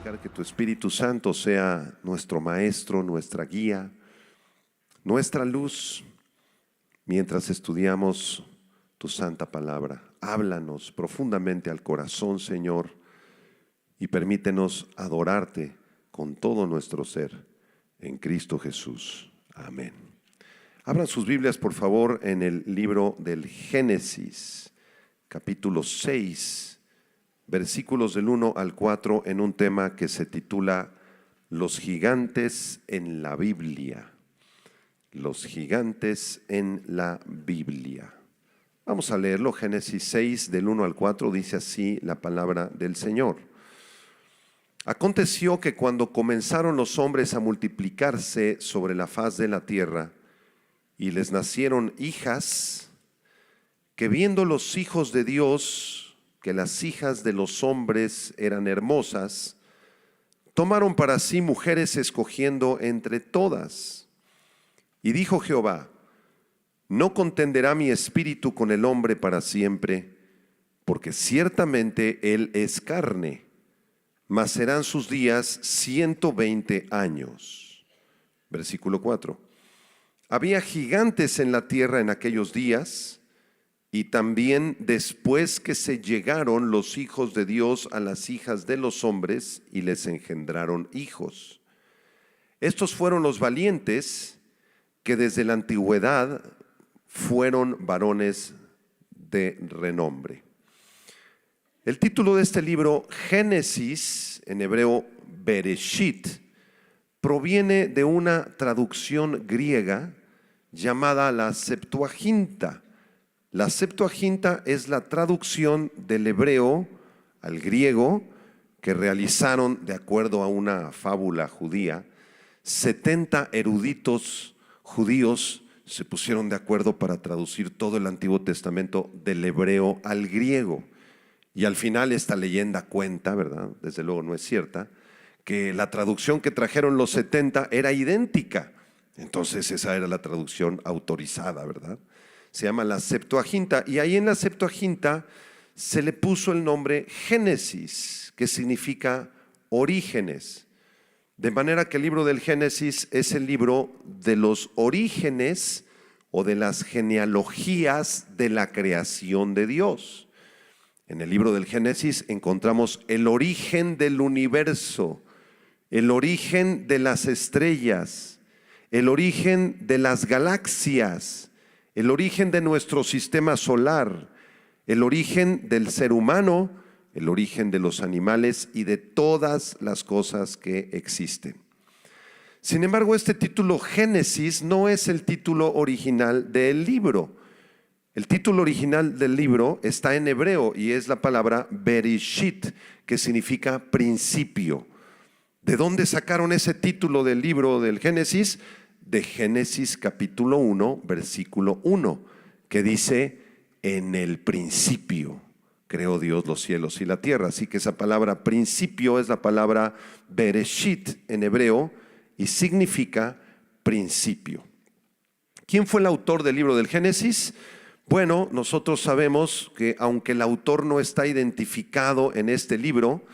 dejar que tu Espíritu Santo sea nuestro maestro, nuestra guía, nuestra luz, mientras estudiamos tu santa palabra. Háblanos profundamente al corazón, Señor, y permítenos adorarte con todo nuestro ser en Cristo Jesús. Amén. Abran sus Biblias, por favor, en el libro del Génesis, capítulo 6, versículos del 1 al 4, en un tema que se titula Los gigantes en la Biblia. Los gigantes en la Biblia. Vamos a leerlo. Génesis 6, del 1 al 4, dice así la palabra del Señor. Aconteció que cuando comenzaron los hombres a multiplicarse sobre la faz de la tierra, y les nacieron hijas, que viendo los hijos de Dios que las hijas de los hombres eran hermosas, tomaron para sí mujeres escogiendo entre todas. Y dijo Jehová: no contenderá mi espíritu con el hombre para siempre, porque ciertamente él es carne, mas serán sus días 120 años. Versículo 4. Había gigantes en la tierra en aquellos días, y también después que se llegaron los hijos de Dios a las hijas de los hombres y les engendraron hijos. Estos fueron los valientes que desde la antigüedad fueron varones de renombre. El título de este libro, Génesis, en hebreo Bereshit, proviene de una traducción griega llamada la Septuaginta. La Septuaginta es la traducción del hebreo al griego que realizaron, de acuerdo a una fábula judía, 70 eruditos judíos se pusieron de acuerdo para traducir todo el Antiguo Testamento del hebreo al griego. Y al final esta leyenda cuenta, ¿verdad? Desde luego no es cierta, que la traducción que trajeron los 70 era idéntica. Entonces esa era la traducción autorizada, ¿verdad? Se llama la Septuaginta, y ahí en la Septuaginta se le puso el nombre Génesis, que significa orígenes. De manera que el libro del Génesis es el libro de los orígenes o de las genealogías de la creación de Dios. En el libro del Génesis encontramos el origen del universo, el origen de las estrellas, el origen de las galaxias, el origen de nuestro sistema solar, el origen del ser humano, el origen de los animales y de todas las cosas que existen. Sin embargo, este título Génesis no es el título original del libro. El título original del libro está en hebreo y es la palabra Bereshit, que significa principio. ¿De dónde sacaron ese título del libro del Génesis? De Génesis capítulo 1, versículo 1, que dice: en el principio creó Dios los cielos y la tierra. Así que esa palabra principio es la palabra Bereshit en hebreo y significa principio. ¿Quién fue el autor del libro del Génesis? Bueno, nosotros sabemos que aunque el autor no está identificado en este libro,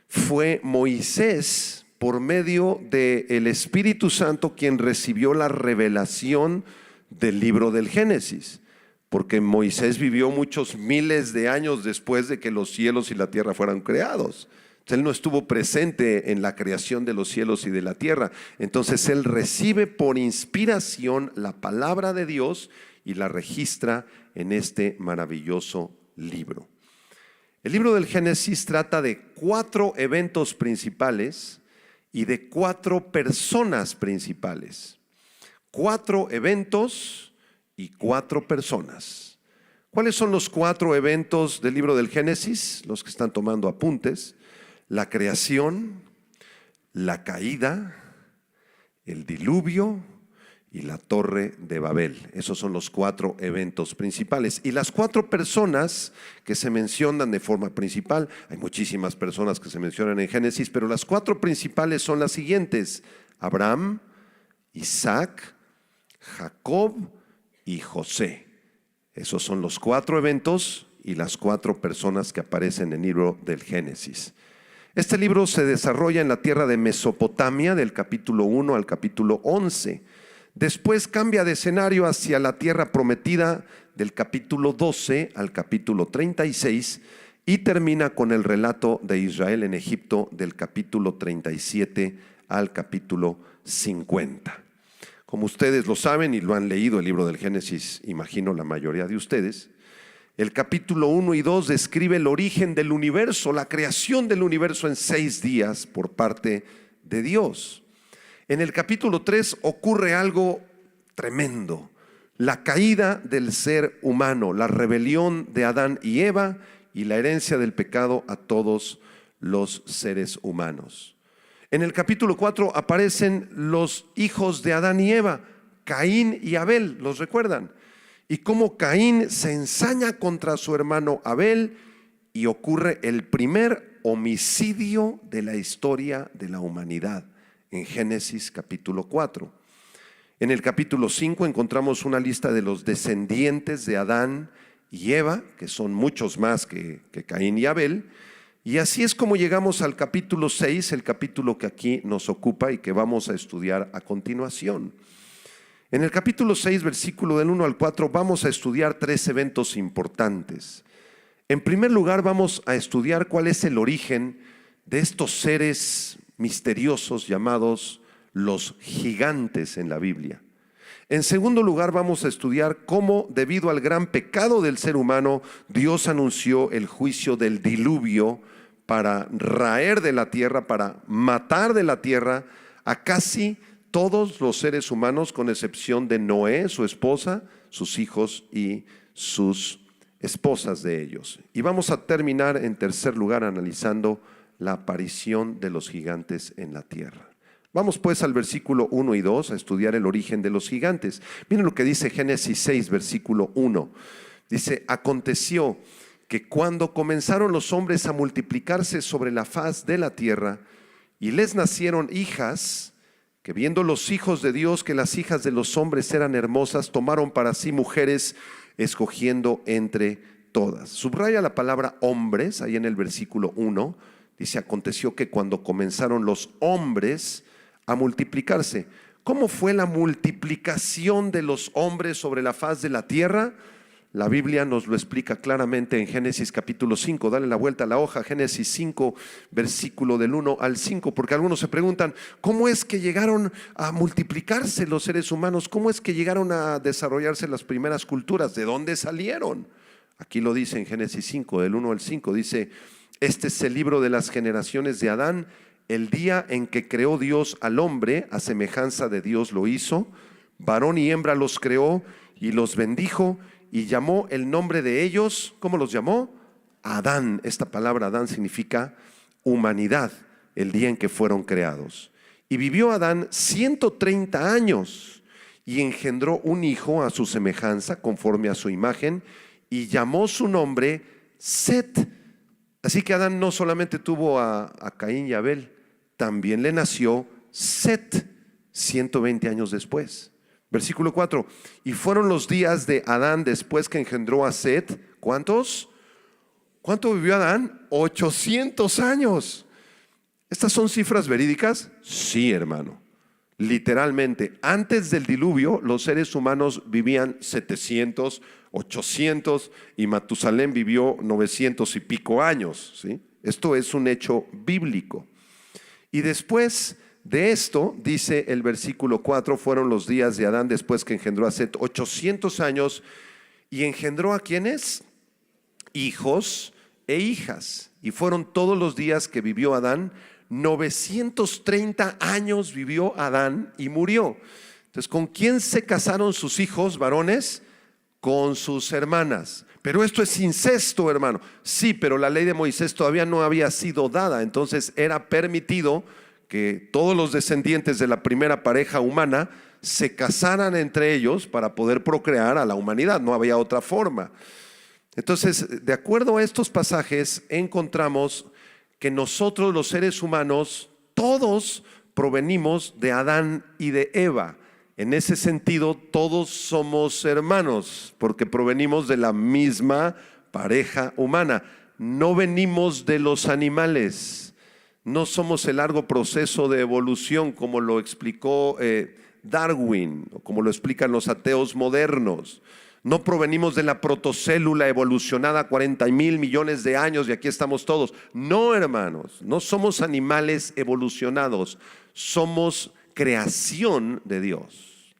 fue Moisés, por medio del Espíritu Santo, quien recibió la revelación del libro del Génesis. Porque Moisés vivió muchos miles de años después de que los cielos y la tierra fueran creados. Él no estuvo presente en la creación de los cielos y de la tierra. Entonces él recibe por inspiración la palabra de Dios y la registra en este maravilloso libro. El libro del Génesis trata de 4 eventos principales y de 4 personas principales. 4 eventos y 4 personas. ¿Cuáles son los 4 eventos del libro del Génesis? Los que están tomando apuntes: la creación, la caída, el diluvio y la torre de Babel. Esos son los 4 eventos principales. Y las 4 personas que se mencionan de forma principal, hay muchísimas personas que se mencionan en Génesis, pero las 4 principales son las siguientes: Abraham, Isaac, Jacob y José. Esos son los 4 eventos y las 4 personas que aparecen en el libro del Génesis. Este libro se desarrolla en la tierra de Mesopotamia, del capítulo 1 al capítulo 11. Después cambia de escenario hacia la tierra prometida, del capítulo 12 al capítulo 36, y termina con el relato de Israel en Egipto, del capítulo 37 al capítulo 50. Como ustedes lo saben y lo han leído el libro del Génesis, imagino la mayoría de ustedes, el capítulo 1 y 2 describe el origen del universo, la creación del universo en 6 días por parte de Dios. En el capítulo 3 ocurre algo tremendo: la caída del ser humano, la rebelión de Adán y Eva y la herencia del pecado a todos los seres humanos. En el capítulo 4 aparecen los hijos de Adán y Eva, Caín y Abel, ¿los recuerdan? Y cómo Caín se ensaña contra su hermano Abel y ocurre el primer homicidio de la historia de la humanidad en Génesis capítulo 4. En el capítulo 5 encontramos una lista de los descendientes de Adán y Eva, que son muchos más que Caín y Abel. Y así es como llegamos al capítulo 6, el capítulo que aquí nos ocupa y que vamos a estudiar a continuación. En el capítulo 6, versículo del 1 al 4, vamos a estudiar 3 eventos importantes. En primer lugar, vamos a estudiar cuál es el origen de estos seres misteriosos llamados los gigantes en la Biblia. En segundo lugar, vamos a estudiar cómo, debido al gran pecado del ser humano, Dios anunció el juicio del diluvio para raer de la tierra, para matar de la tierra a casi todos los seres humanos, con excepción de Noé, su esposa, sus hijos y sus esposas de ellos. Y vamos a terminar en tercer lugar analizando la aparición de los gigantes en la tierra. Vamos pues al versículo 1 y 2 a estudiar el origen de los gigantes. Miren lo que dice Génesis 6, versículo 1. Dice: aconteció que cuando comenzaron los hombres a multiplicarse sobre la faz de la tierra y les nacieron hijas, que viendo los hijos de Dios que las hijas de los hombres eran hermosas, tomaron para sí mujeres, escogiendo entre todas. Subraya la palabra hombres ahí en el versículo 1. Dice: aconteció que cuando comenzaron los hombres a multiplicarse. ¿Cómo fue la multiplicación de los hombres sobre la faz de la tierra? La Biblia nos lo explica claramente en Génesis capítulo 5. Dale la vuelta a la hoja, Génesis 5, versículo del 1 al 5, porque algunos se preguntan, ¿cómo es que llegaron a multiplicarse los seres humanos? ¿Cómo es que llegaron a desarrollarse las primeras culturas? ¿De dónde salieron? Aquí lo dice en Génesis 5, del 1 al 5, dice: este es el libro de las generaciones de Adán. El día en que creó Dios al hombre, a semejanza de Dios lo hizo, varón y hembra los creó y los bendijo, y llamó el nombre de ellos, ¿cómo los llamó? Adán. Esta palabra Adán significa humanidad, el día en que fueron creados. Y vivió Adán 130 años y engendró un hijo a su semejanza, conforme a su imagen, y llamó su nombre Set. Así que Adán no solamente tuvo a Caín y Abel, también le nació Set 120 años después. Versículo 4: y fueron los días de Adán después que engendró a Set. ¿Cuántos? ¿Cuánto vivió Adán? 800 años. ¿Estas son cifras verídicas? Sí, hermano. Literalmente, antes del diluvio, los seres humanos vivían 700, 800 y Matusalén vivió 900 y pico años, ¿sí? Esto es un hecho bíblico. Y después de esto, dice el versículo 4, fueron los días de Adán después que engendró a Set 800 años y engendró a ¿quiénes? Hijos e hijas. Y fueron todos los días que vivió Adán, 930 años vivió Adán y murió. Entonces, ¿con quién se casaron sus hijos varones? Con sus hermanas. Pero esto es incesto, hermano. Sí, pero la ley de Moisés todavía no había sido dada, entonces era permitido que todos los descendientes de la primera pareja humana se casaran entre ellos para poder procrear a la humanidad. No había otra forma. Entonces, de acuerdo a estos pasajes, encontramos que nosotros los seres humanos, todos provenimos de Adán y de Eva. En ese sentido, todos somos hermanos, porque provenimos de la misma pareja humana. No venimos de los animales. No somos el largo proceso de evolución como lo explicó Darwin, o como lo explican los ateos modernos. No provenimos de la protocélula evolucionada 40,000 millones de años y aquí estamos todos. No, hermanos, no somos animales evolucionados, somos creación de Dios.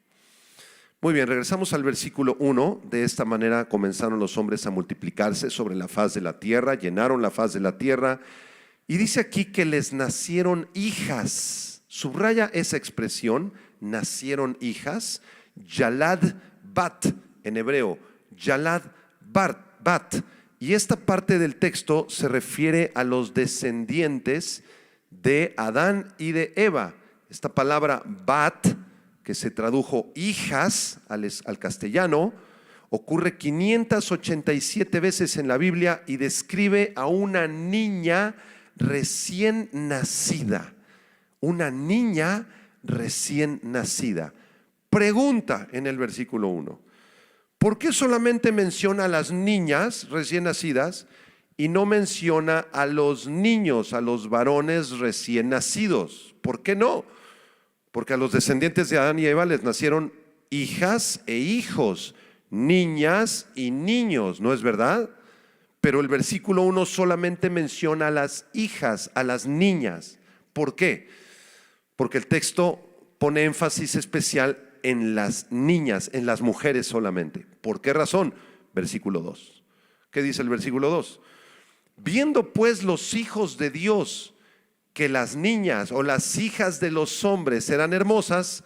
Muy bien, regresamos al versículo 1. De esta manera comenzaron los hombres a multiplicarse sobre la faz de la tierra, llenaron la faz de la tierra. Y dice aquí que les nacieron hijas. Subraya esa expresión, nacieron hijas. Yalad bat en hebreo, Yalad bat. Y esta parte del texto se refiere a los descendientes de Adán y de Eva. Esta palabra bat, que se tradujo hijas al castellano, ocurre 587 veces en la Biblia y describe a una niña recién nacida. Una niña recién nacida. Pregunta en el versículo 1: ¿por qué solamente menciona a las niñas recién nacidas y no menciona a los niños, a los varones recién nacidos? ¿Por qué no? Porque a los descendientes de Adán y Eva les nacieron hijas e hijos, niñas y niños, ¿no es verdad? Pero el versículo 1 solamente menciona a las hijas, a las niñas. ¿Por qué? Porque el texto pone énfasis especial en las niñas, en las mujeres solamente. ¿Por qué razón? Versículo 2. ¿Qué dice el versículo 2? Viendo pues los hijos de Dios que las niñas o las hijas de los hombres eran hermosas,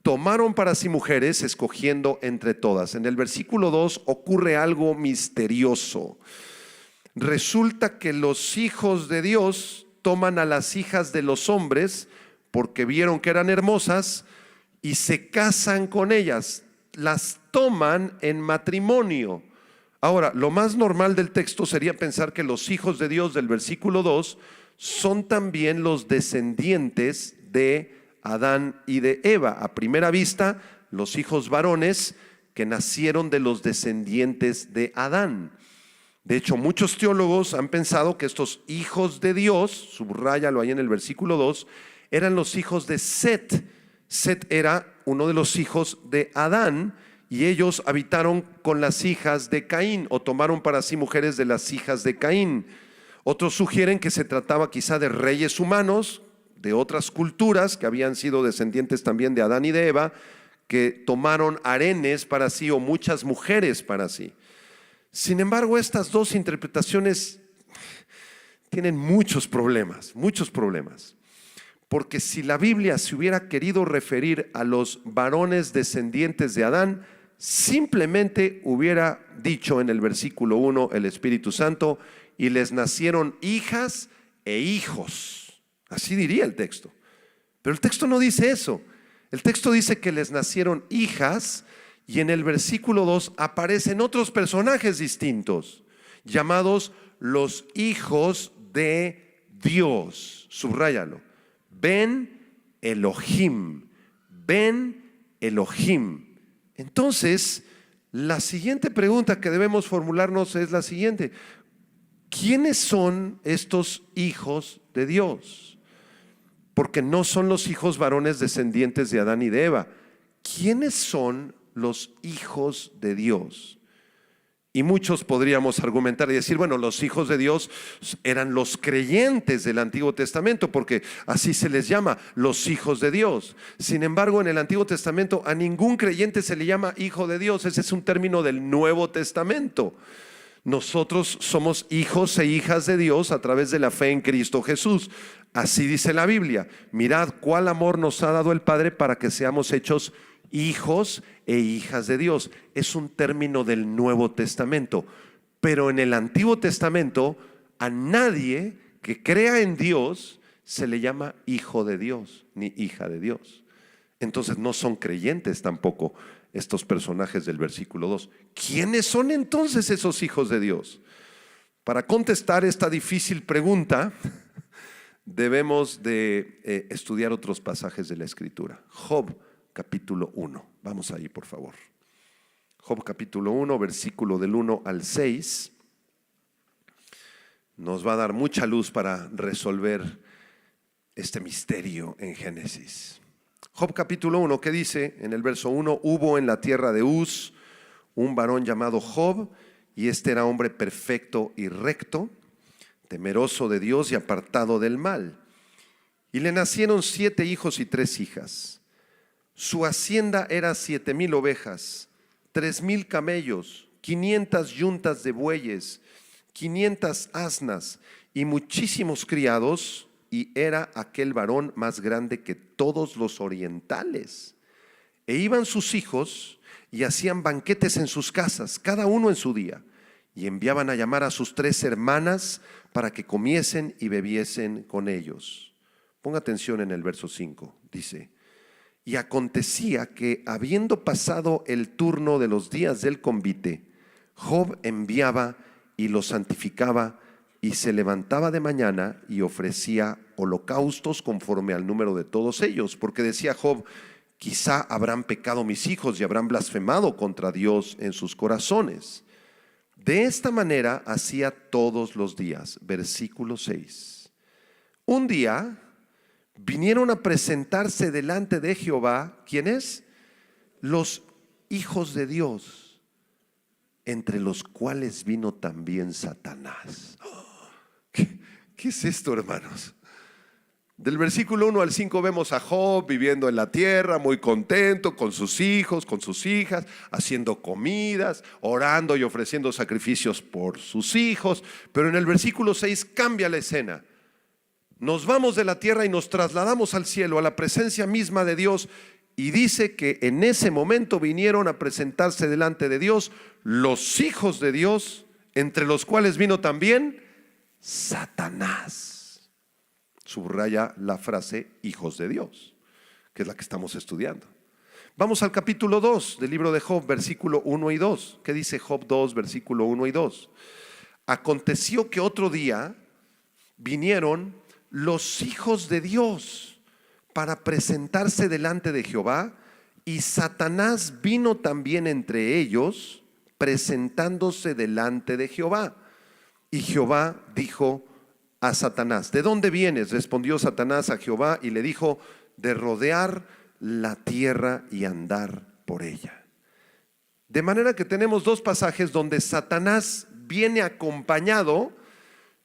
tomaron para sí mujeres, escogiendo entre todas. En el versículo 2 ocurre algo misterioso. Resulta que los hijos de Dios toman a las hijas de los hombres porque vieron que eran hermosas y se casan con ellas, las toman en matrimonio. Ahora, lo más normal del texto sería pensar que los hijos de Dios del versículo 2 son también los descendientes de Adán y de Eva. A primera vista, los hijos varones que nacieron de los descendientes de Adán. De hecho, muchos teólogos han pensado que estos hijos de Dios, subráyalo ahí en el versículo 2, eran los hijos de Set. Set era uno de los hijos de Adán y ellos habitaron con las hijas de Caín, o tomaron para sí mujeres de las hijas de Caín. Otros sugieren que se trataba quizá de reyes humanos de otras culturas que habían sido descendientes también de Adán y de Eva, que tomaron harenes para sí o muchas mujeres para sí. Sin embargo, estas dos interpretaciones tienen muchos problemas, porque si la Biblia se hubiera querido referir a los varones descendientes de Adán, simplemente hubiera dicho en el versículo 1 el Espíritu Santo: y les nacieron hijas e hijos. Así diría el texto. Pero el texto no dice eso. El texto dice que les nacieron hijas, y en el versículo 2 aparecen otros personajes distintos, llamados los hijos de Dios. Subráyalo. Ben Elohim. Ben Elohim. Entonces, la siguiente pregunta que debemos formularnos es la siguiente: ¿quiénes son estos hijos de Dios? Porque no son los hijos varones descendientes de Adán y de Eva. ¿Quiénes son los hijos de Dios? Y muchos podríamos argumentar y decir, bueno, los hijos de Dios eran los creyentes del Antiguo Testamento, porque así se les llama, los hijos de Dios. Sin embargo, en el Antiguo Testamento a ningún creyente se le llama hijo de Dios. Ese es un término del Nuevo Testamento. Nosotros somos hijos e hijas de Dios a través de la fe en Cristo Jesús. Así dice la Biblia: mirad cuál amor nos ha dado el Padre para que seamos hechos hijos e hijas de Dios. Es un término del Nuevo Testamento. Pero en el Antiguo Testamento a nadie que crea en Dios se le llama hijo de Dios ni hija de Dios. Entonces no son creyentes tampoco estos personajes del versículo 2. ¿Quiénes son entonces esos hijos de Dios? Para contestar esta difícil pregunta debemos de estudiar otros pasajes de la Escritura. Job capítulo 1. Vamos ahí, por favor. Job capítulo 1, versículo del 1 al 6. Nos va a dar mucha luz para resolver este misterio en Génesis. Job capítulo 1, ¿qué dice? En el verso 1, hubo en la tierra de Uz un varón llamado Job, y este era hombre perfecto y recto, temeroso de Dios y apartado del mal. Y le nacieron 7 hijos y 3 hijas. Su hacienda era 7,000 ovejas, 3,000 camellos, 500 yuntas de bueyes, 500 asnas y muchísimos criados, y era aquel varón más grande que todos los orientales. E iban sus hijos y hacían banquetes en sus casas, cada uno en su día, y enviaban a llamar a sus 3 hermanas para que comiesen y bebiesen con ellos. Ponga atención en el verso 5, dice: y acontecía que, habiendo pasado el turno de los días del convite, Job enviaba y los santificaba, y se levantaba de mañana y ofrecía holocaustos conforme al número de todos ellos, porque decía Job: quizá habrán pecado mis hijos y habrán blasfemado contra Dios en sus corazones. De esta manera hacía todos los días. Versículo 6. Un día vinieron a presentarse delante de Jehová, ¿quiénes? Los hijos de Dios, entre los cuales vino también Satanás. ¿Qué es esto, hermanos? Del versículo 1 al 5 vemos a Job viviendo en la tierra, muy contento con sus hijos, con sus hijas, haciendo comidas, orando y ofreciendo sacrificios por sus hijos. Pero en el versículo 6 cambia la escena. Nos vamos de la tierra y nos trasladamos al cielo, a la presencia misma de Dios. Y dice que en ese momento vinieron a presentarse delante de Dios los hijos de Dios, entre los cuales vino también Satanás. Subraya la frase hijos de Dios, que es la que estamos estudiando. Vamos al capítulo 2 del libro de Job, versículo 1 y 2. ¿Qué dice Job 2, versículo 1 y 2? Aconteció que otro día vinieron los hijos de Dios para presentarse delante de Jehová, y Satanás vino también entre ellos, presentándose delante de Jehová. Y Jehová dijo a Satanás: ¿de dónde vienes? Respondió Satanás a Jehová y le dijo: de rodear la tierra y andar por ella. De manera que tenemos 2 pasajes donde Satanás viene acompañado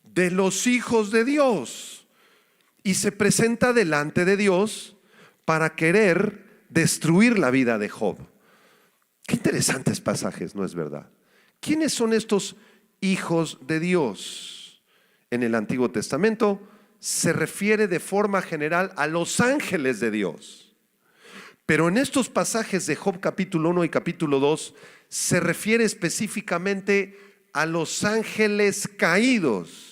de los hijos de Dios y se presenta delante de Dios para querer destruir la vida de Job. Qué interesantes pasajes, ¿no es verdad? ¿Quiénes son estos hijos de Dios? En el Antiguo Testamento se refiere de forma general a los ángeles de Dios. Pero en estos pasajes de Job capítulo 1 y capítulo 2 se refiere específicamente a los ángeles caídos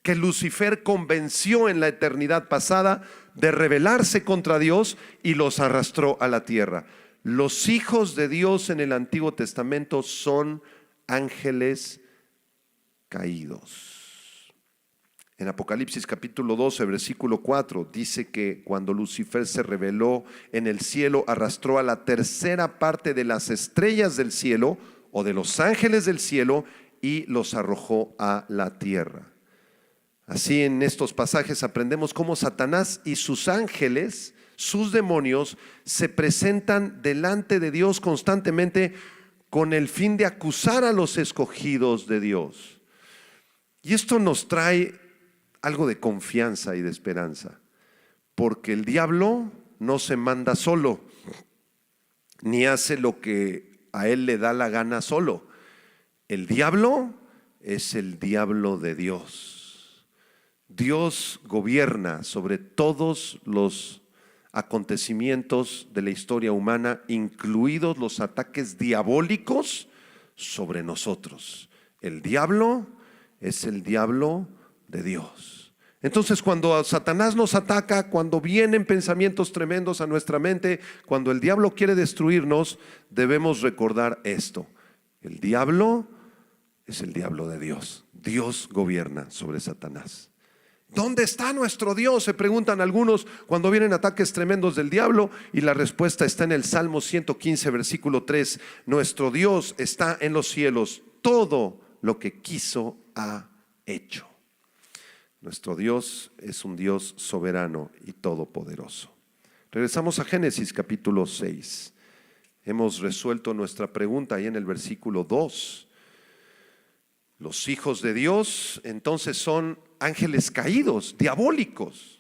que Lucifer convenció en la eternidad pasada de rebelarse contra Dios y los arrastró a la tierra. Los hijos de Dios en el Antiguo Testamento son ángeles caídos. En Apocalipsis capítulo 12, versículo 4, dice que cuando Lucifer se rebeló en el cielo, arrastró a la tercera parte de las estrellas del cielo o de los ángeles del cielo y los arrojó a la tierra. Así, en estos pasajes aprendemos cómo Satanás y sus ángeles, sus demonios, se presentan delante de Dios constantemente con el fin de acusar a los escogidos de Dios. Y esto nos trae algo de confianza y de esperanza, porque el diablo no se manda solo, ni hace lo que a él le da la gana solo. El diablo es el diablo de Dios. Dios gobierna sobre todos los acontecimientos de la historia humana, incluidos los ataques diabólicos sobre nosotros. El diablo es el diablo de Dios. Entonces, cuando Satanás nos ataca, cuando vienen pensamientos tremendos a nuestra mente, cuando el diablo quiere destruirnos, debemos recordar esto: el diablo es el diablo de Dios. Dios gobierna sobre Satanás. ¿Dónde está nuestro Dios?, se preguntan algunos cuando vienen ataques tremendos del diablo, y la respuesta está en el Salmo 115, versículo 3. Nuestro Dios está en los cielos, todo lo que quiso ha hecho. Nuestro Dios es un Dios soberano y todopoderoso. Regresamos a Génesis capítulo 6. Hemos resuelto nuestra pregunta ahí en el versículo 2. Los hijos de Dios entonces son ángeles caídos, diabólicos.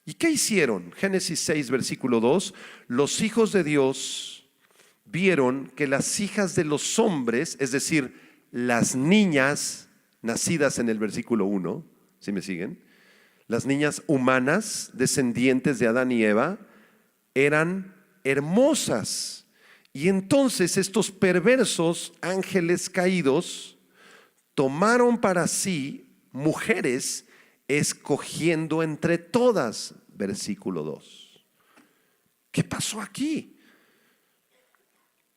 ¿Y qué hicieron? Génesis 6, versículo 2. Los hijos de Dios vieron que las hijas de los hombres, es decir, las niñas nacidas en el versículo 1, ¿sí me siguen? Las niñas humanas, descendientes de Adán y Eva, eran hermosas. Y entonces estos perversos ángeles caídos tomaron para sí mujeres, escogiendo entre todas. Versículo 2. ¿Qué pasó aquí?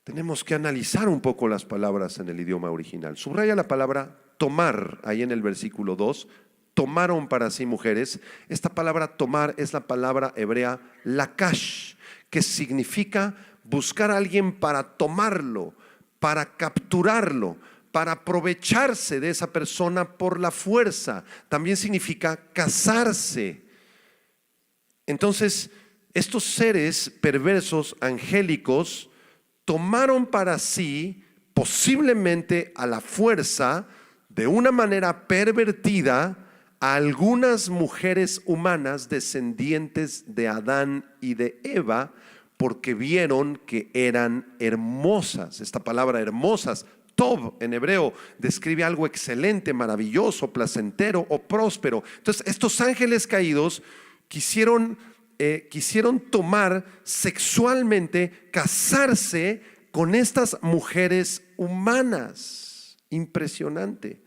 Tenemos que analizar un poco las palabras en el idioma original. Subraya la palabra tomar ahí en el versículo 2. Tomaron para sí mujeres. Esta palabra tomar es la palabra hebrea lakash, que significa buscar a alguien para tomarlo, para capturarlo, para aprovecharse de esa persona por la fuerza. También significa casarse. Entonces, estos seres perversos, angélicos, tomaron para sí, posiblemente a la fuerza, de una manera pervertida, a algunas mujeres humanas descendientes de Adán y de Eva, porque vieron que eran hermosas. Esta palabra hermosas, Tov en hebreo, describe algo excelente, maravilloso, placentero o próspero. Entonces estos ángeles caídos quisieron tomar sexualmente, casarse con estas mujeres humanas. Impresionante.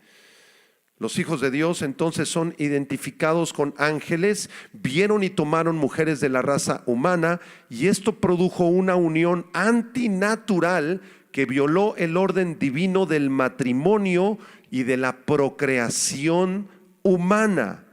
Los hijos de Dios entonces son identificados con ángeles, vieron y tomaron mujeres de la raza humana, y esto produjo una unión antinatural que violó el orden divino del matrimonio y de la procreación humana.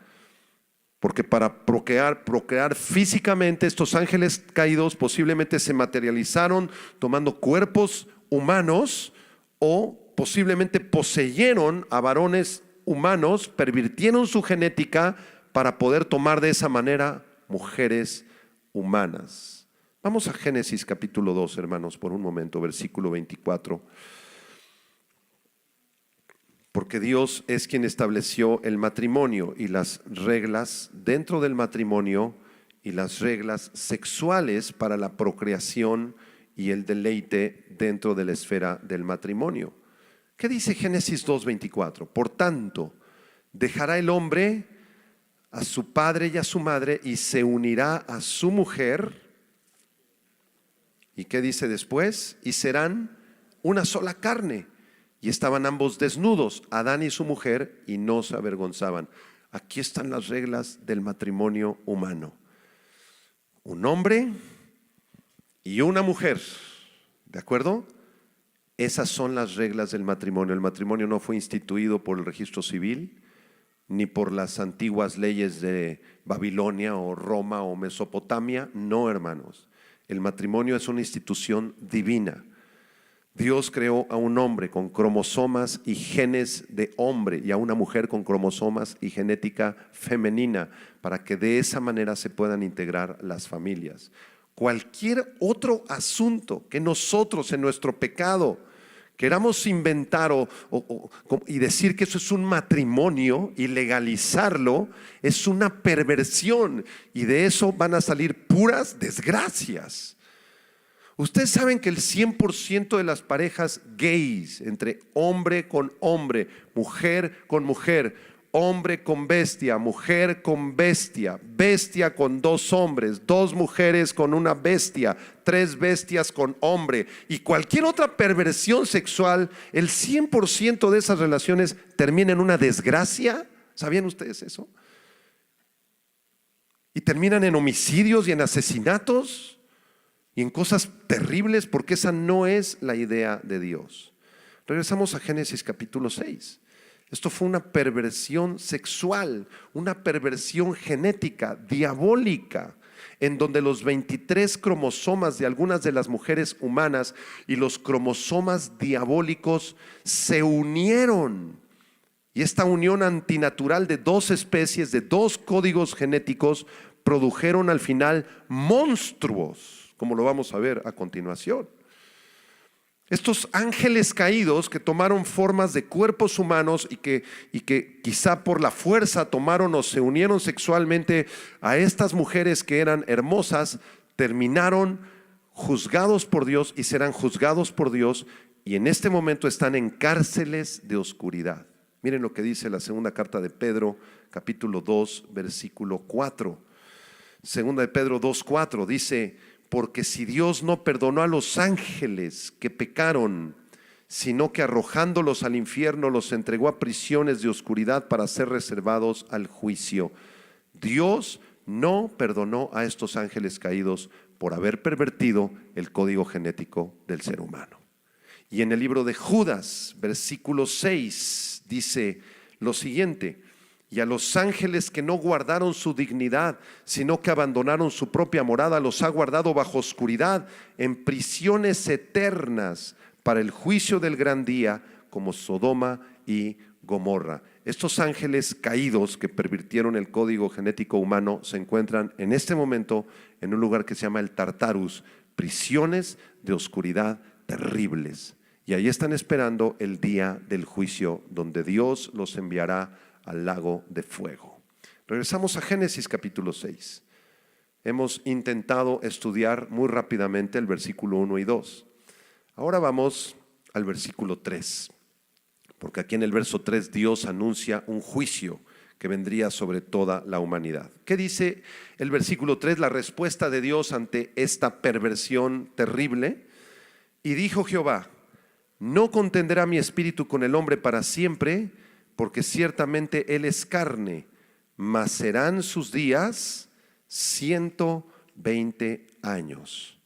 Porque para procrear físicamente, estos ángeles caídos posiblemente se materializaron tomando cuerpos humanos, o posiblemente poseyeron a varones humanos, pervirtieron su genética para poder tomar de esa manera mujeres humanas. Vamos a Génesis capítulo 2, hermanos, por un momento, versículo 24. Porque Dios es quien estableció el matrimonio y las reglas dentro del matrimonio y las reglas sexuales para la procreación y el deleite dentro de la esfera del matrimonio. ¿Qué dice Génesis 2:24? Por tanto, dejará el hombre a su padre y a su madre y se unirá a su mujer. ¿Y qué dice después? Y serán una sola carne. Y estaban ambos desnudos, Adán y su mujer, y no se avergonzaban. Aquí están las reglas del matrimonio humano. Un hombre y una mujer, ¿de acuerdo? Esas son las reglas del matrimonio. El matrimonio no fue instituido por el registro civil, ni por las antiguas leyes de Babilonia o Roma o Mesopotamia. No, hermanos. El matrimonio es una institución divina. Dios creó a un hombre con cromosomas y genes de hombre y a una mujer con cromosomas y genética femenina, para que de esa manera se puedan integrar las familias. Cualquier otro asunto que nosotros en nuestro pecado queramos inventar y decir que eso es un matrimonio y legalizarlo, es una perversión, y de eso van a salir puras desgracias. Ustedes saben que el 100% de las parejas gays, entre hombre con hombre, mujer con mujer, hombre con bestia, mujer con bestia, bestia con dos hombres, dos mujeres con una bestia, tres bestias con hombre, y cualquier otra perversión sexual, el 100% de esas relaciones termina en una desgracia. ¿Sabían ustedes eso? Y terminan en homicidios y en asesinatos y en cosas terribles, porque esa no es la idea de Dios. Regresamos a Génesis capítulo 6. Esto fue una perversión sexual, una perversión genética, diabólica, en donde los 23 cromosomas de algunas de las mujeres humanas y los cromosomas diabólicos se unieron Y esta unión antinatural de dos especies, de dos códigos genéticos, produjeron al final monstruos, como lo vamos a ver a continuación. Estos ángeles caídos que tomaron formas de cuerpos humanos y que quizá por la fuerza tomaron o se unieron sexualmente a estas mujeres que eran hermosas, terminaron juzgados por Dios y serán juzgados por Dios, y en este momento están en cárceles de oscuridad. Miren lo que dice la segunda carta de Pedro, capítulo 2, versículo 4. Segunda de Pedro 2:4 dice: porque si Dios no perdonó a los ángeles que pecaron, sino que arrojándolos al infierno los entregó a prisiones de oscuridad para ser reservados al juicio. Dios no perdonó a estos ángeles caídos por haber pervertido el código genético del ser humano. Y en el libro de Judas, versículo 6, dice lo siguiente: y a los ángeles que no guardaron su dignidad, sino que abandonaron su propia morada, los ha guardado bajo oscuridad, en prisiones eternas, para el juicio del gran día, como Sodoma y Gomorra. Estos ángeles caídos que pervirtieron el código genético humano se encuentran en este momento en un lugar que se llama el Tartarus, prisiones de oscuridad terribles. Y ahí están esperando el día del juicio, donde Dios los enviará al lago de fuego. Regresamos a Génesis capítulo 6. Hemos intentado estudiar muy rápidamente el versículo 1 y 2. Ahora vamos al versículo 3, porque aquí en el verso 3 Dios anuncia un juicio que vendría sobre toda la humanidad. ¿Qué dice el versículo 3? La respuesta de Dios ante esta perversión terrible. Y dijo Jehová: no contenderá mi espíritu con el hombre para siempre, porque ciertamente él es carne, mas serán sus días 120 años.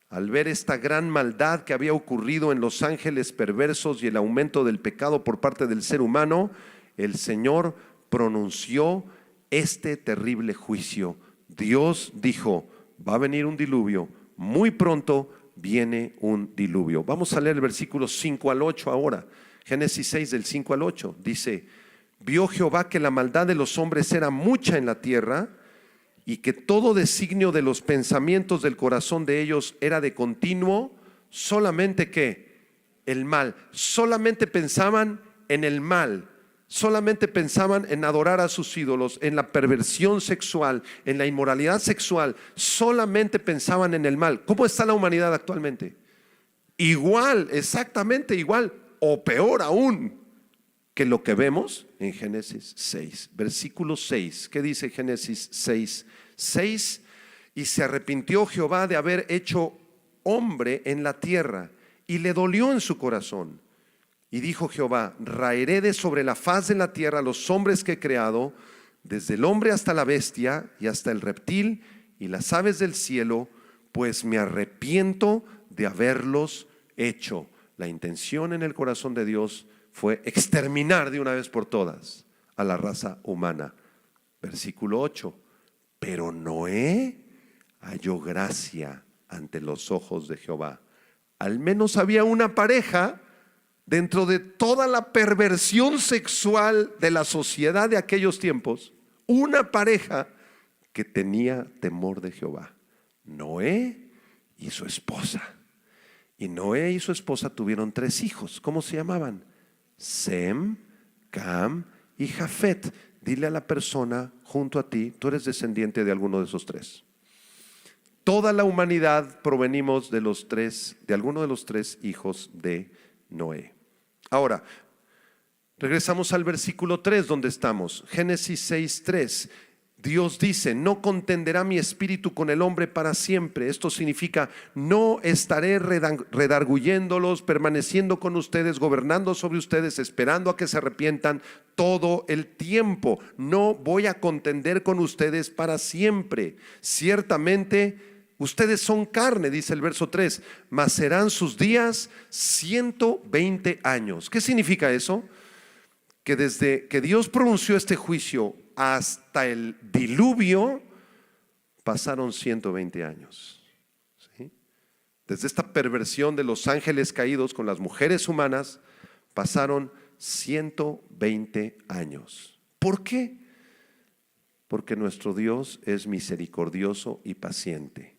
Al ver esta gran maldad que había ocurrido en los ángeles perversos y el aumento del pecado por parte del ser humano, el Señor pronunció este terrible juicio. Dios dijo: va a venir un diluvio, muy pronto viene un diluvio. Vamos a leer el versículo 5 al 8 ahora. Génesis 6 del 5 al 8 dice: vio Jehová que la maldad de los hombres era mucha en la tierra, y que todo designio de los pensamientos del corazón de ellos era de continuo, solamente que el mal. Solamente pensaban en el mal, solamente pensaban en adorar a sus ídolos, en la perversión sexual, en la inmoralidad sexual. Solamente pensaban en el mal. ¿Cómo está la humanidad actualmente? Igual, exactamente igual, o peor aún que lo que vemos en Génesis 6, versículo 6. ¿Qué dice Génesis 6? Y se arrepintió Jehová de haber hecho hombre en la tierra, y le dolió en su corazón. Y dijo Jehová: raeré de sobre la faz de la tierra los hombres que he creado, desde el hombre hasta la bestia, y hasta el reptil, y las aves del cielo, pues me arrepiento de haberlos hecho. La intención en el corazón de Dios fue exterminar de una vez por todas a la raza humana. Versículo 8. Pero Noé halló gracia ante los ojos de Jehová. Al menos había una pareja dentro de toda la perversión sexual de la sociedad de aquellos tiempos, una pareja que tenía temor de Jehová: Noé y su esposa. Y Noé y su esposa tuvieron 3 hijos. ¿Cómo se llamaban? Sem, Cam y Jafet. Dile a la persona junto a ti: tú eres descendiente de alguno de esos 3. Toda la humanidad provenimos de alguno de los 3 hijos de Noé. Ahora, regresamos al versículo 3 donde estamos. Génesis 6:3. Dios dice: no contenderá mi espíritu con el hombre para siempre. Esto significa: no estaré redarguyéndolos, permaneciendo con ustedes, gobernando sobre ustedes, esperando a que se arrepientan todo el tiempo. No voy a contender con ustedes para siempre. Ciertamente ustedes son carne, dice el verso 3, mas serán sus días 120 años. ¿Qué significa eso? Que desde que Dios pronunció este juicio hasta el diluvio pasaron 120 años. ¿Sí? Desde esta perversión de los ángeles caídos con las mujeres humanas pasaron 120 años. ¿Por qué? Porque nuestro Dios es misericordioso y paciente.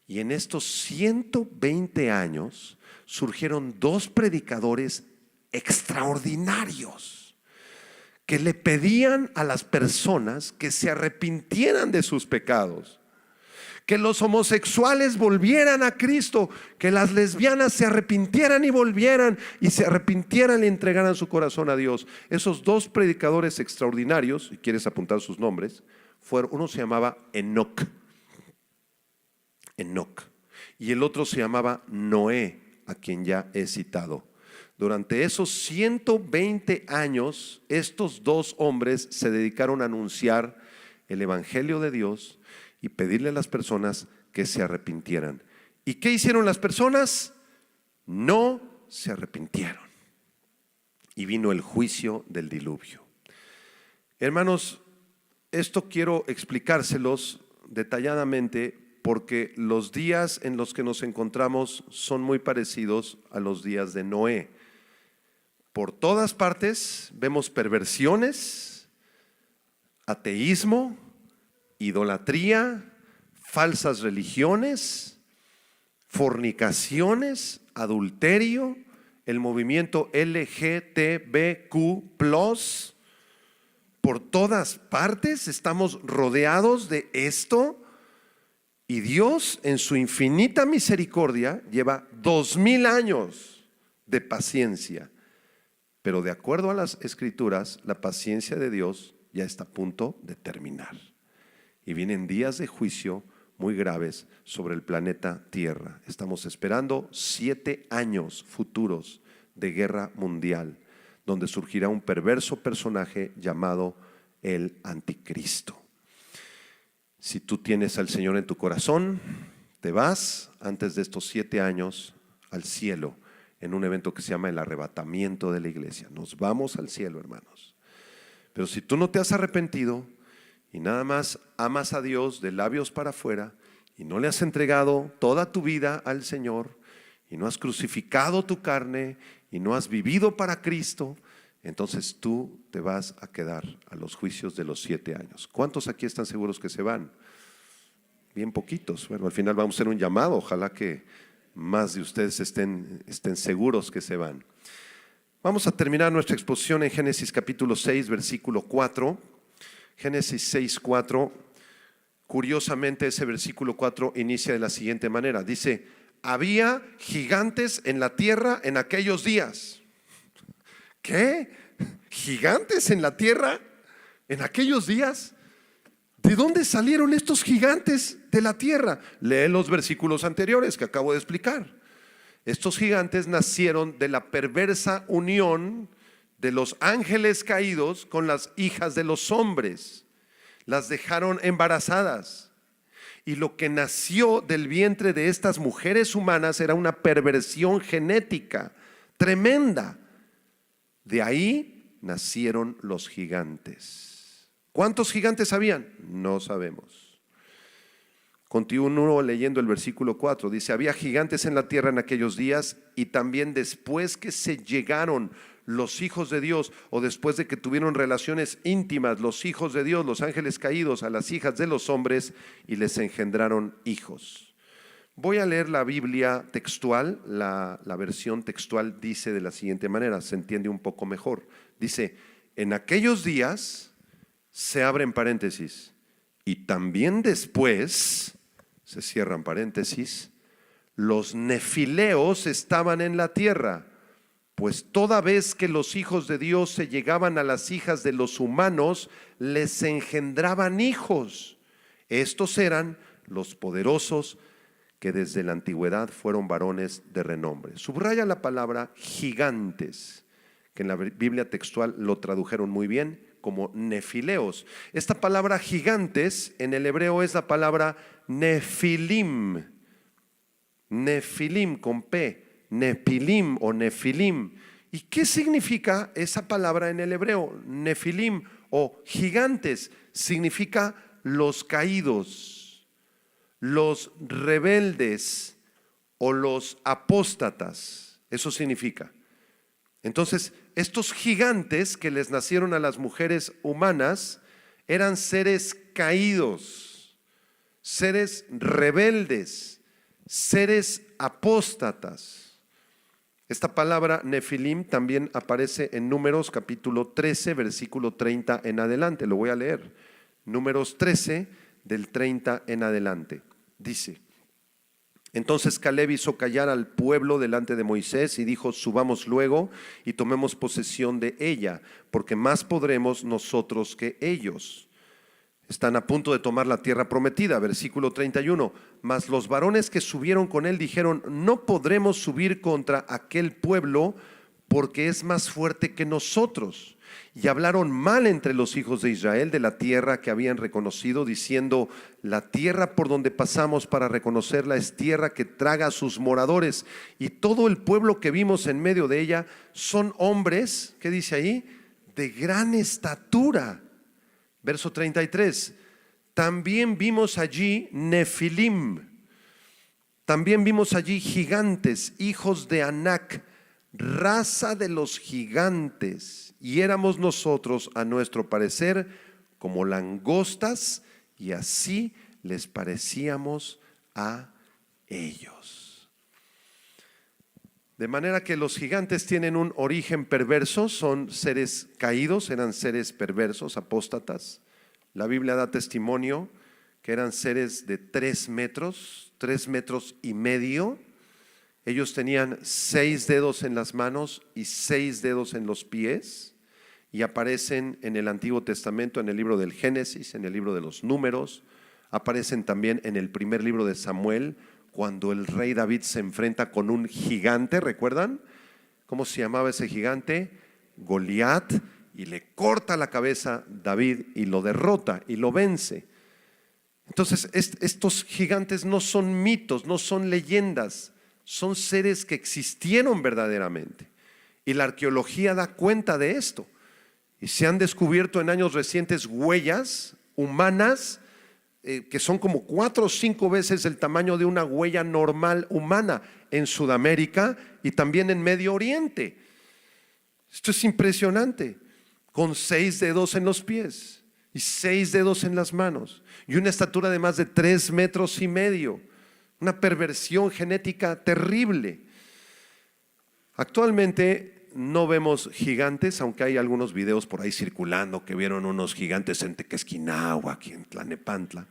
Y en estos 120 años surgieron dos predicadores extraordinarios que le pedían a las personas que se arrepintieran de sus pecados, que los homosexuales volvieran a Cristo, que las lesbianas se arrepintieran y volvieran y se arrepintieran y entregaran su corazón a Dios. Esos dos predicadores extraordinarios, si quieres apuntar sus nombres, uno se llamaba Enoc, y el otro se llamaba Noé, a quien ya he citado. Durante esos 120 años, estos dos hombres se dedicaron a anunciar el evangelio de Dios y pedirle a las personas que se arrepintieran. ¿Y qué hicieron las personas? No se arrepintieron. Y vino el juicio del diluvio. Hermanos, esto quiero explicárselos detalladamente porque los días en los que nos encontramos son muy parecidos a los días de Noé. Por todas partes vemos perversiones, ateísmo, idolatría, falsas religiones, fornicaciones, adulterio, el movimiento LGTBQ+. Por todas partes estamos rodeados de esto. Y Dios, en su infinita misericordia, lleva 2000 años de paciencia. Pero de acuerdo a las Escrituras, la paciencia de Dios ya está a punto de terminar. Y vienen días de juicio muy graves sobre el planeta Tierra. Estamos esperando 7 años futuros de guerra mundial, donde surgirá un perverso personaje llamado el Anticristo. Si tú tienes al Señor en tu corazón, te vas antes de estos 7 años al cielo en un evento que se llama el arrebatamiento de la iglesia. Nos vamos al cielo, hermanos. Pero si tú no te has arrepentido y nada más amas a Dios de labios para afuera y no le has entregado toda tu vida al Señor y no has crucificado tu carne y no has vivido para Cristo, entonces tú te vas a quedar a los juicios de los 7 años. ¿Cuántos aquí están seguros que se van? Bien poquitos. Bueno, al final vamos a hacer un llamado. Ojalá que más de ustedes estén seguros que se van. Vamos a terminar nuestra exposición en Génesis capítulo 6, versículo 4. Génesis 6, 4. Curiosamente, ese versículo 4 inicia de la siguiente manera. Dice: había gigantes en la tierra en aquellos días. ¿Qué? ¿Gigantes en la tierra en aquellos días? ¿De dónde salieron estos gigantes de la tierra? Lee los versículos anteriores que acabo de explicar. Estos gigantes nacieron de la perversa unión de los ángeles caídos con las hijas de los hombres. Las dejaron embarazadas. Y lo que nació del vientre de estas mujeres humanas era una perversión genética tremenda. De ahí nacieron los gigantes. ¿Cuántos gigantes habían? No sabemos. Continúo leyendo el versículo 4. Dice: había gigantes en la tierra en aquellos días, y también después que se llegaron los hijos de Dios, o después de que tuvieron relaciones íntimas los hijos de Dios, los ángeles caídos, a las hijas de los hombres, y les engendraron hijos. Voy a leer la Biblia textual. La versión textual dice de la siguiente manera, se entiende un poco mejor. Dice: en aquellos días, se abren paréntesis, y también después, se cierran paréntesis, los nefileos estaban en la tierra, pues toda vez que los hijos de Dios se llegaban a las hijas de los humanos, les engendraban hijos. Estos eran los poderosos que desde la antigüedad fueron varones de renombre. Subraya la palabra gigantes, que en la Biblia textual lo tradujeron muy bien como nefileos. Esta palabra gigantes en el hebreo es la palabra nefilim. Nefilim con P, nepilim o nefilim. ¿Y qué significa esa palabra en el hebreo? Nefilim o gigantes significa los caídos, los rebeldes o los apóstatas. Eso significa. Entonces, estos gigantes que les nacieron a las mujeres humanas eran seres caídos, seres rebeldes, seres apóstatas. Esta palabra Nefilim también aparece en Números capítulo 13, versículo 30 en adelante. Lo voy a leer. Números 13, del 30 en adelante. Dice: entonces Caleb hizo callar al pueblo delante de Moisés y dijo: subamos luego y tomemos posesión de ella, porque más podremos nosotros que ellos. Están a punto de tomar la tierra prometida. Versículo 31. Mas los varones que subieron con él dijeron: no podremos subir contra aquel pueblo, porque es más fuerte que nosotros. Y hablaron mal entre los hijos de Israel de la tierra que habían reconocido, diciendo: la tierra por donde pasamos para reconocerla es tierra que traga a sus moradores, y todo el pueblo que vimos en medio de ella son hombres, ¿qué dice ahí? De gran estatura. Verso 33. También vimos allí Nefilim, también vimos allí gigantes, hijos de Anac, raza de los gigantes, y éramos nosotros, a nuestro parecer, como langostas, y así les parecíamos a ellos. De manera que los gigantes tienen un origen perverso, son seres caídos, eran seres perversos, apóstatas. La Biblia da testimonio que eran seres de 3 metros, 3 metros y medio. Ellos tenían 6 dedos en las manos y 6 dedos en los pies, y aparecen en el Antiguo Testamento, en el libro del Génesis, en el libro de los Números. Aparecen también en el primer libro de Samuel, cuando el rey David se enfrenta con un gigante. ¿Recuerdan cómo se llamaba ese gigante? Goliat, y le corta la cabeza David y lo derrota y lo vence. Entonces estos gigantes no son mitos, no son leyendas, son seres que existieron verdaderamente, y la arqueología da cuenta de esto, y se han descubierto en años recientes huellas humanas que son como 4 o 5 veces el tamaño de una huella normal humana en Sudamérica y también en Medio Oriente. Esto es impresionante, con 6 dedos en los pies y 6 dedos en las manos y una estatura de más de 3 metros y medio. Una perversión genética terrible. Actualmente no vemos gigantes, aunque hay algunos videos por ahí circulando que vieron unos gigantes en Tequesquinahua, aquí en Tlalnepantla.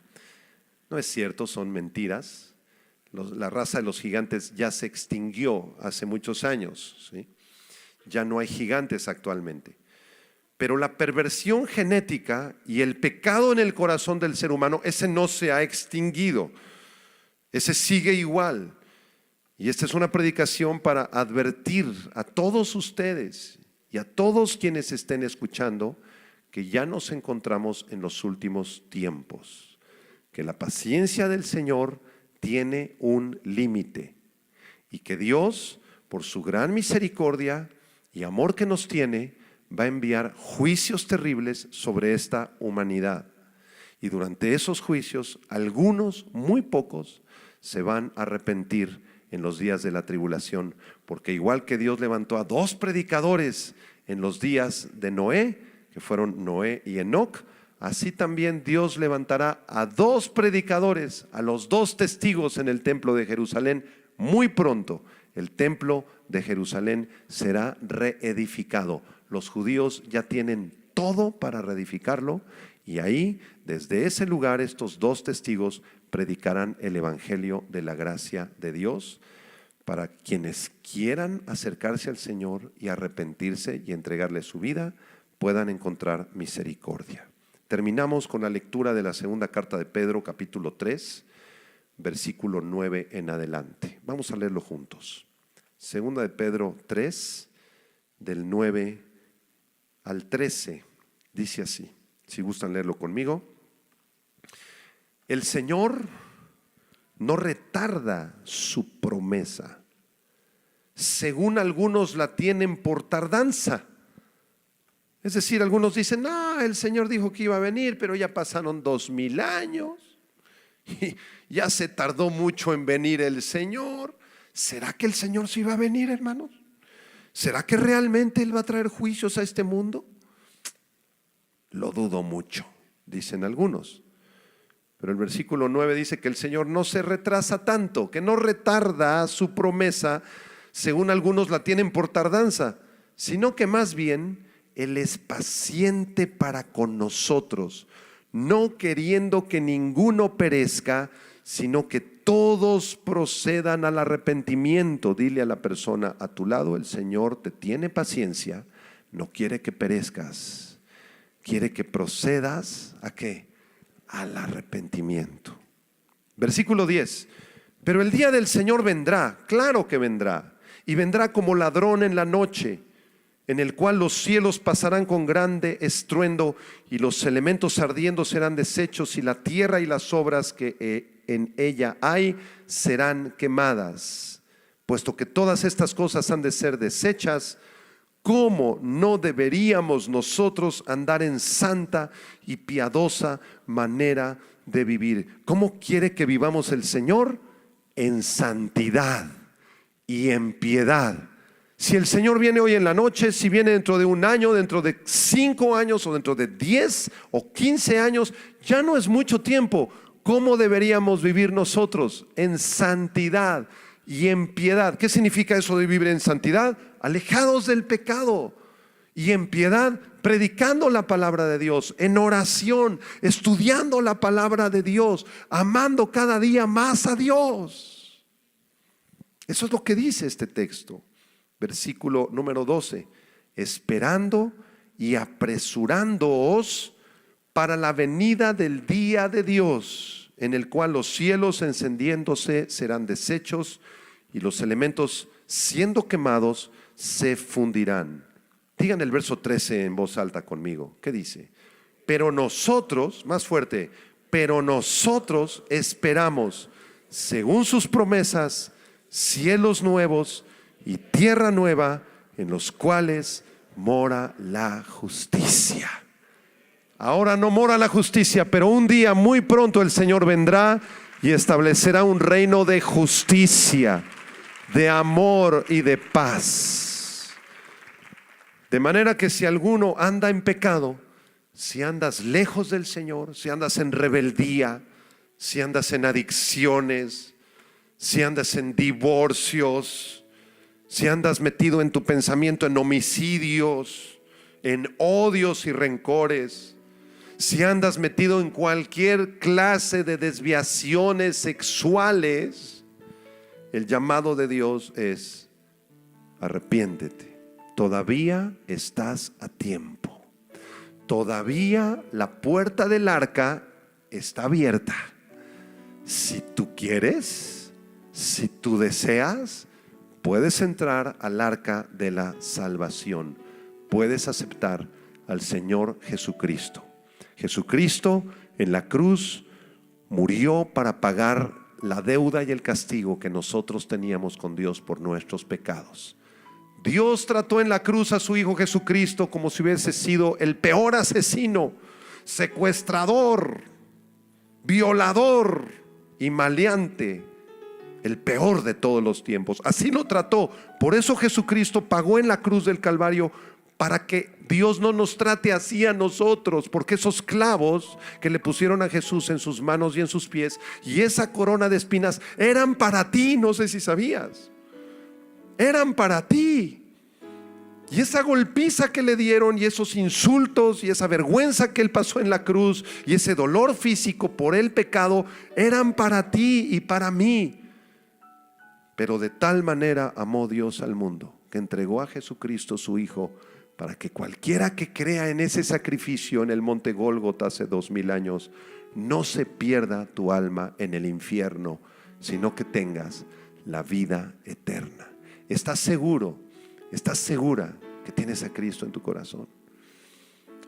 No es cierto, son mentiras. La raza de los gigantes ya se extinguió hace muchos años, ¿sí? Ya no hay gigantes actualmente. Pero la perversión genética y el pecado en el corazón del ser humano, ese no se ha extinguido. Ese sigue igual. Y esta es una predicación para advertir a todos ustedes y a todos quienes estén escuchando que ya nos encontramos en los últimos tiempos, que la paciencia del Señor tiene un límite y que Dios, por su gran misericordia y amor que nos tiene, va a enviar juicios terribles sobre esta humanidad. Y durante esos juicios, algunos, muy pocos, se van a arrepentir en los días de la tribulación, porque igual que Dios levantó a 2 predicadores en los días de Noé, que fueron Noé y Enoc, así también Dios levantará a 2 predicadores, a los 2 testigos en el templo de Jerusalén. Muy pronto el templo de Jerusalén será reedificado. Los judíos ya tienen todo para reedificarlo, y ahí, desde ese lugar, estos 2 testigos predicarán el evangelio de la gracia de Dios para quienes quieran acercarse al Señor y arrepentirse y entregarle su vida, puedan encontrar misericordia. Terminamos con la lectura de la segunda carta de Pedro, capítulo 3, versículo 9 en adelante. Vamos a leerlo juntos. Segunda de Pedro 3, del 9 al 13, dice así, si gustan leerlo conmigo. El Señor no retarda su promesa, según algunos la tienen por tardanza. Es decir, algunos dicen: no, el Señor dijo que iba a venir, pero ya pasaron 2000 años y ya se tardó mucho en venir el Señor. ¿Será que el Señor sí va a venir, hermanos? ¿Será que realmente Él va a traer juicios a este mundo? Lo dudo mucho, dicen algunos. Pero el versículo 9 dice que el Señor no se retrasa tanto, que no retarda su promesa, según algunos la tienen por tardanza, sino que más bien Él es paciente para con nosotros, no queriendo que ninguno perezca, sino que todos procedan al arrepentimiento. Dile a la persona a tu lado: el Señor te tiene paciencia, no quiere que perezcas, quiere que procedas ¿a qué? Al arrepentimiento. Versículo 10. Pero el día del Señor vendrá, claro que vendrá, y vendrá como ladrón en la noche, en el cual los cielos pasarán con grande estruendo, y los elementos ardiendo serán deshechos, y la tierra y las obras que en ella hay serán quemadas. Puesto que todas estas cosas han de ser deshechas, ¿cómo no deberíamos nosotros andar en santa y piadosa manera de vivir? ¿Cómo quiere que vivamos el Señor? En santidad y en piedad. Si el Señor viene hoy en la noche, si viene dentro de un año, dentro de 5 años o dentro de 10 o 15 años, ya no es mucho tiempo. ¿Cómo deberíamos vivir nosotros? En santidad y en piedad. ¿Qué significa eso de vivir en santidad? Alejados del pecado, y en piedad, predicando la palabra de Dios, en oración, estudiando la palabra de Dios, amando cada día más a Dios. Eso es lo que dice este texto. Versículo número 12: esperando y apresurándoos para la venida del día de Dios, en el cual los cielos encendiéndose serán deshechos, y los elementos siendo quemados se fundirán. Digan el verso 13 en voz alta conmigo. ¿Qué dice? Pero nosotros, más fuerte, pero nosotros esperamos, según sus promesas, cielos nuevos y tierra nueva, en los cuales mora la justicia. Ahora no mora la justicia, pero un día muy pronto el Señor vendrá y establecerá un reino de justicia, de amor y de paz. De manera que si alguno anda en pecado, si andas lejos del Señor, si andas en rebeldía, si andas en adicciones, si andas en divorcios, si andas metido en tu pensamiento en homicidios, en odios y rencores, si andas metido en cualquier clase de desviaciones sexuales, el llamado de Dios es: arrepiéntete. Todavía estás a tiempo. Todavía la puerta del arca está abierta. Si tú quieres, si tú deseas, puedes entrar al arca de la salvación. Puedes aceptar al Señor Jesucristo. Jesucristo en la cruz murió para pagar la deuda y el castigo que nosotros teníamos con Dios por nuestros pecados. Dios trató en la cruz a su Hijo Jesucristo como si hubiese sido el peor asesino, secuestrador, violador y maleante, el peor de todos los tiempos. Así lo trató. Por eso Jesucristo pagó en la cruz del Calvario, para que Dios no nos trate así a nosotros, porque esos clavos que le pusieron a Jesús en sus manos y en sus pies, y esa corona de espinas, eran para ti. No sé si sabías, eran para ti. Y esa golpiza que le dieron, y esos insultos, y esa vergüenza que él pasó en la cruz, y ese dolor físico por el pecado, eran para ti y para mí. Pero de tal manera amó Dios al mundo, que entregó a Jesucristo su Hijo, para que cualquiera que crea en ese sacrificio en el monte Gólgota hace 2000 años, no se pierda tu alma en el infierno, sino que tengas la vida eterna. ¿Estás seguro? ¿Estás segura que tienes a Cristo en tu corazón?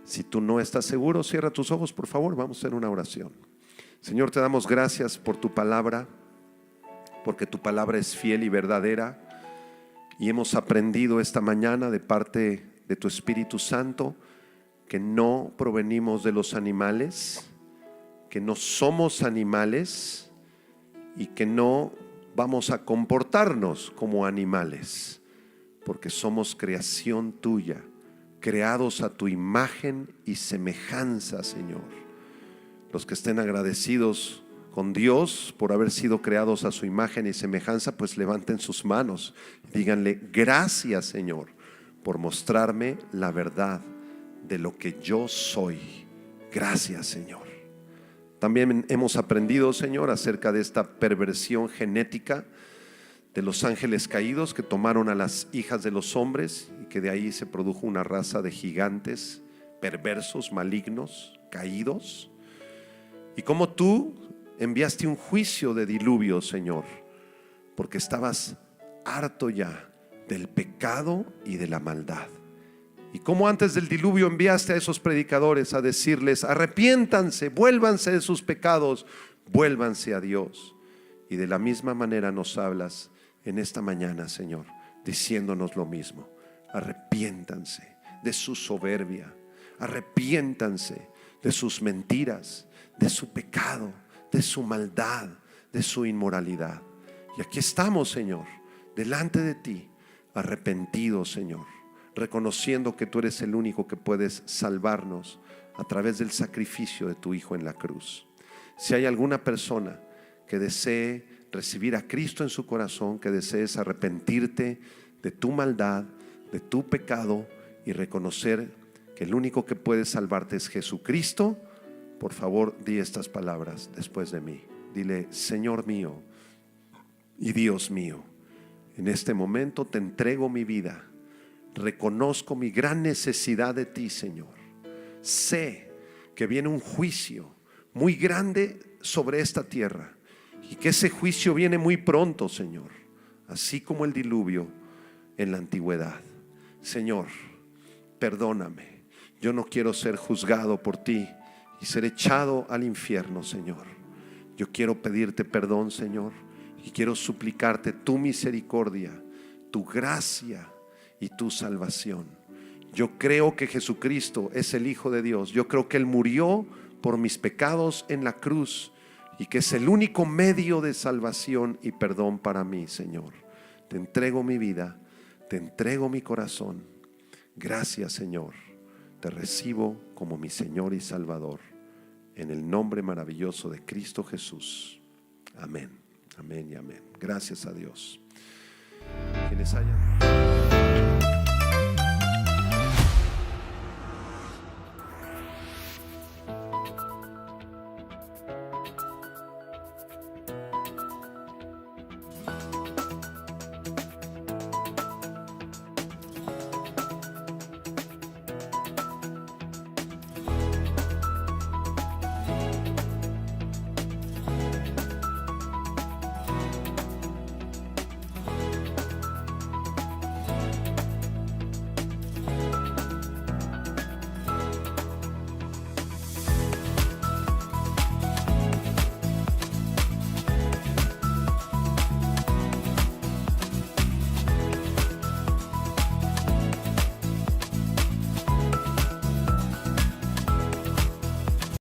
Si tú no estás seguro, cierra tus ojos, por favor. Vamos a hacer una oración. Señor, te damos gracias por tu palabra, porque tu palabra es fiel y verdadera, y hemos aprendido esta mañana de parte de tu Espíritu Santo que no provenimos de los animales, que no somos animales y que no vamos a comportarnos como animales. porque somos creación tuya, creados a tu imagen y semejanza, Señor. Los que estén agradecidos con Dios por haber sido creados a su imagen y semejanza, pues levanten sus manos y díganle: gracias, Señor, por mostrarme la verdad de lo que yo soy. Gracias, Señor. También hemos aprendido, Señor, acerca de esta perversión genética de los ángeles caídos que tomaron a las hijas de los hombres y que de ahí se produjo una raza de gigantes perversos, malignos, caídos. Y como tú enviaste un juicio de diluvio, Señor, porque estabas harto ya del pecado y de la maldad. Y como antes del diluvio enviaste a esos predicadores a decirles: arrepiéntanse, vuélvanse de sus pecados, vuélvanse a Dios. Y de la misma manera nos hablas en esta mañana, Señor, diciéndonos lo mismo: arrepiéntanse de su soberbia, arrepiéntanse de sus mentiras, de su pecado, de su maldad, de su inmoralidad. Y aquí estamos, Señor, delante de ti, arrepentidos, Señor, reconociendo que tú eres el único que puedes salvarnos a través del sacrificio de tu Hijo en la cruz. Si hay alguna persona que desee recibir a Cristo en su corazón, que desees arrepentirte de tu maldad, de tu pecado, y reconocer que el único que puede salvarte es Jesucristo, por favor, di estas palabras después de mí. Dile: Señor mío y Dios mío, en este momento te entrego mi vida. Reconozco mi gran necesidad de ti, Señor. Sé que viene un juicio muy grande sobre esta tierra y que ese juicio viene muy pronto, Señor, así como el diluvio en la antigüedad. Señor, perdóname. Yo no quiero ser juzgado por ti y ser echado al infierno, Señor. Yo quiero pedirte perdón, Señor, y quiero suplicarte tu misericordia, tu gracia y tu salvación. Yo creo que Jesucristo es el Hijo de Dios. Yo creo que Él murió por mis pecados en la cruz y que es el único medio de salvación y perdón para mí, Señor. Te entrego mi vida, te entrego mi corazón. Gracias, Señor. Te recibo como mi Señor y Salvador, en el nombre maravilloso de Cristo Jesús. Amén, amén y amén. Gracias a Dios. Quienes hayan...